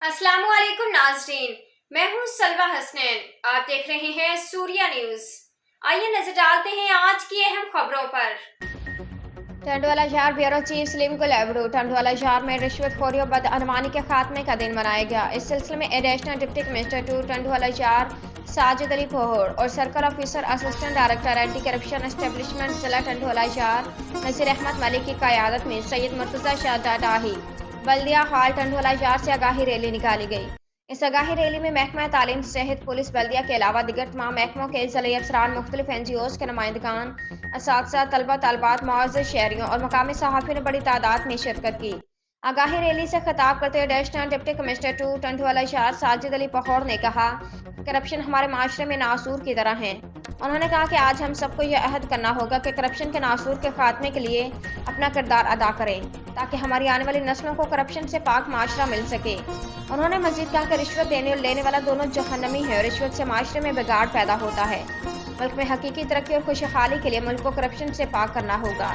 अस्सलाम वालेकुम नाज़रीन, मैं हूँ सलवा हसनैन। आप देख रहे हैं सूर्या न्यूज़। आइए नजर डालते हैं आज की अहम खबरों पर। टंडवाला शहर ब्यूरो चीफ सलीम गुलेबरू। टंडवाला शहर में रिश्वतखोरी और बदअनवानी के खात्मे का दिन मनाया गया। इस सिलसिले में एडिशनल डिप्टी कमिश्नर टू टंडवाला शहर साजिद अली पोहर और circle officer assistant director anti corruption establishment जिला टंडवाला शहर नसीर अहमद मलिक की क़यादत में सैयद मुर्तज़ा शाह डाडाही बल्दिया हाल टंडवाला शहर से आगाही रैली निकाली गई। इस आगाही रैली में महकमा तालीम सेहत पुलिस बल्दिया के अलावा दिगर तमाम महकमों के ज़िले अफसरान मुख्तलिफ NGOs के नुमाइंदगान असातिज़ा तलबा तलबात मुअज़्ज़ज़ शहरियों और मकामी सहाफ़ियों ने बड़ी तादाद में शिरकत की। आगाही रैली से खिताब करते हुए एडिशनल डिप्टी कमिश्नर टू टंडवाला शहर साजिद अली पोहर ने कहा करप्शन हमारे माशरे में नासूर की तरह है। उन्होंने कहा कि आज हम सबको यह अहद करना होगा कि करप्शन के नासूर के खात्मे के लिए अपना किरदार अदा करें ताकि हमारी आने वाली नस्लों को करप्शन से पाक माशरा मिल सके। उन्होंने मजीद कहा कि रिश्वत देने और लेने वाला दोनों जहन्नमी है और रिश्वत से माशरे में बिगाड़ पैदा होता है। मुल्क में हकीकी तरक्की और खुशहाली के लिए मुल्क को करप्शन से पाक करना होगा।